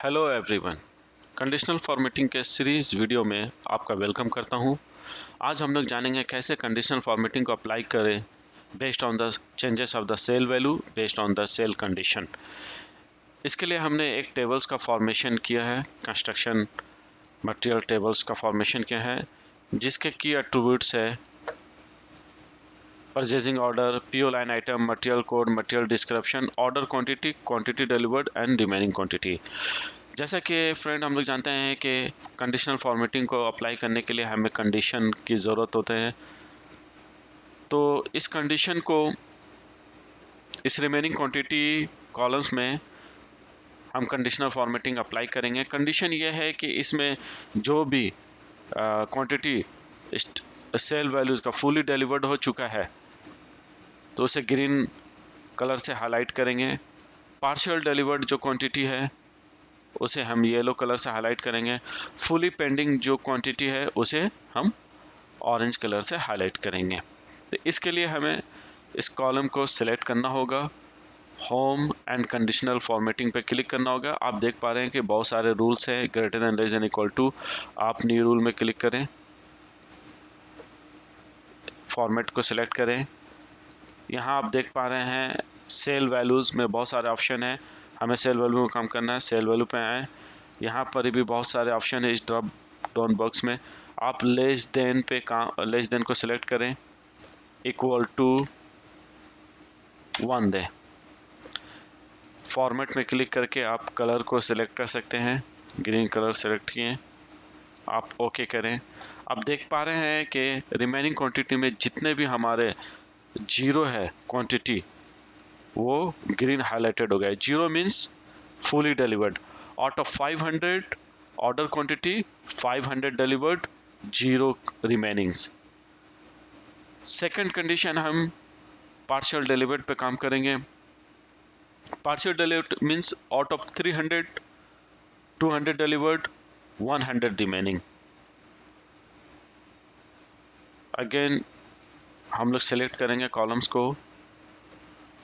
Hello everyone. Conditional formatting के series video में आपका वेलकम करता हूं। आज हम लोग जानेंगे कैसे कंडीशनल फॉर्मेटिंग को अप्लाई करें based on the changes of the cell value based on the cell condition. इसके लिए हमने एक टेबल्स का फॉर्मेशन किया है, कंस्ट्रक्शन मटेरियल टेबल्स का फॉर्मेशन किया है, जिसके की एट्रीब्यूट्स है purchasing order, PO line item, material code, material description, order quantity, quantity delivered and remaining quantity. जैसा कि फ्रेंड हम लोग जानते हैं कि कंडीशनल फॉर्मेटिंग को अप्लाई करने के लिए हमें कंडीशन की ज़रूरत होती है। तो इस कंडीशन को इस रिमेनिंग क्वांटिटी कॉलम्स में हम कंडीशनल फॉर्मेटिंग अप्लाई करेंगे। कंडीशन ये है कि इसमें जो भी क्वांटिटी सेल वैल्यूज़ का फुली डिलीवर्ड हो चुका है तो उसे ग्रीन कलर से हाईलाइट करेंगे। पार्शियल डिलीवर्ड जो क्वांटिटी है उसे हम येलो कलर से हाईलाइट करेंगे। फुली पेंडिंग जो क्वांटिटी है उसे हम ऑरेंज कलर से हाईलाइट करेंगे। तो इसके लिए हमें इस कॉलम को सिलेक्ट करना होगा, होम एंड कंडीशनल फॉर्मेटिंग पे क्लिक करना होगा। आप देख पा रहे हैं कि बहुत सारे रूल्स हैं, greater than less than equal to. आप न्यू रूल में क्लिक करें, फॉर्मेट को सिलेक्ट करें। यहाँ आप देख पा रहे हैं सेल वैल्यूज़ में बहुत सारे ऑप्शन हैं। हमें सेल वैल्यू में काम करना है, सेल वैल्यू पे आए। यहाँ पर भी बहुत सारे ऑप्शन है। इस ड्रॉप डाउन बॉक्स में आप लेस देन पे काम, लेस देन को सिलेक्ट करें, इक्वल टू 1 दें। फॉर्मेट में क्लिक करके आप कलर को सिलेक्ट कर सकते हैं। ग्रीन कलर सेलेक्ट किए, आप ओके करें। आप देख पा रहे हैं कि रिमेनिंग क्वांटिटी में जितने भी हमारे जीरो है क्वांटिटी वो ग्रीन हाईलाइटेड हो गया है। Zero means fully delivered. Out of 500 order quantity 500 delivered, zero remainings. Second condition हम पार्शियल डिलीवर्ड पे काम करेंगे। Partial delivered means out of 300 200 delivered, 100 remaining. Again हम लोग सेलेक्ट करेंगे कॉलम्स को,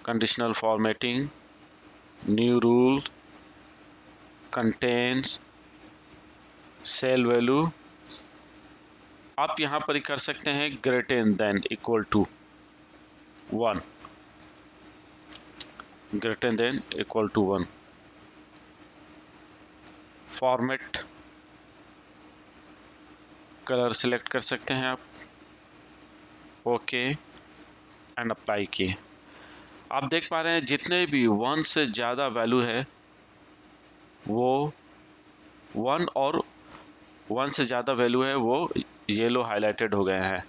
conditional formatting, new rule, contains, cell value. आप यहाँ पर ही कर सकते हैं greater than equal to 1, greater than equal to 1। Format colour select कर सकते हैं आप, ओके एंड अप्लाई किए। आप देख पा रहे हैं जितने भी 1 से ज़्यादा वैल्यू है वो 1 और 1 से ज़्यादा वैल्यू है वो येलो हाईलाइटेड हो गए हैं।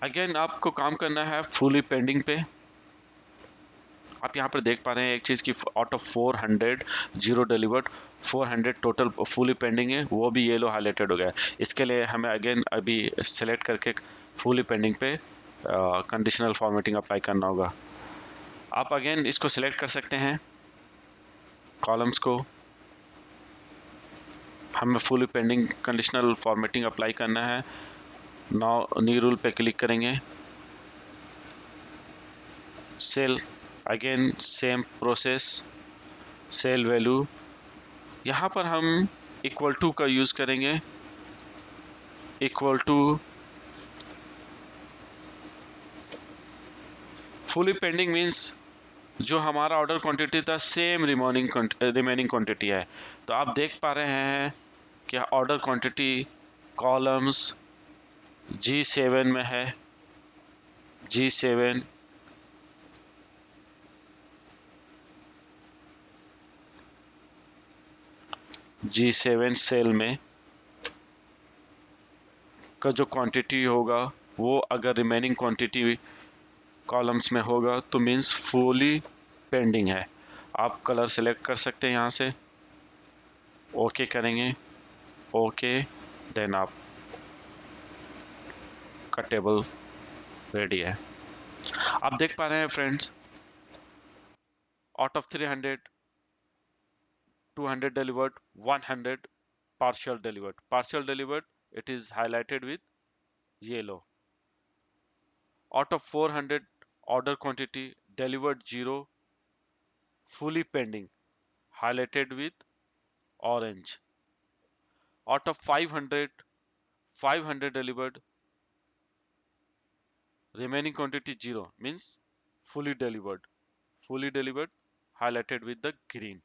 अगेन आपको काम करना है फुली पेंडिंग पे। आप यहाँ पर देख पा रहे हैं एक चीज़ की out of 400 zero delivered, 400 total fully pending है, वो भी येलो हाईलाइटेड हो गया है। इसके लिए हमें अगेन अभी सेलेक्ट करके फुली पेंडिंग पे कंडीशनल फॉर्मेटिंग अप्लाई करना होगा। आप अगेन इसको सिलेक्ट कर सकते हैं, कॉलम्स को। हमें fully pending conditional formatting apply करना है। नाउ न्यू रूल पे क्लिक करेंगे, cell, again same process, cell value. यहाँ पर हम इक्वल टू का यूज़ करेंगे, equal to fully pending means जो हमारा ऑर्डर क्वांटिटी था सेम रिमेनिंग क्वांटिटी है। तो आप देख पा रहे हैं कि ऑर्डर क्वांटिटी कॉलम्स G7 में है, G7, G7 सेल में का जो क्वांटिटी होगा वो अगर रिमेनिंग क्वांटिटी कॉलम्स में होगा तो मीन्स फुली पेंडिंग है। आप कलर सेलेक्ट कर सकते हैं यहाँ से, ओके करेंगे, ओके, देन आप का टेबल रेडी है। आप देख पा रहे हैं friends, out of 300 200 delivered, 100 partial delivered, it is highlighted with yellow। Out of 400 order quantity, delivered 0, fully pending, highlighted with orange. Out of 500, 500 delivered, remaining quantity 0 means fully delivered, highlighted with the green.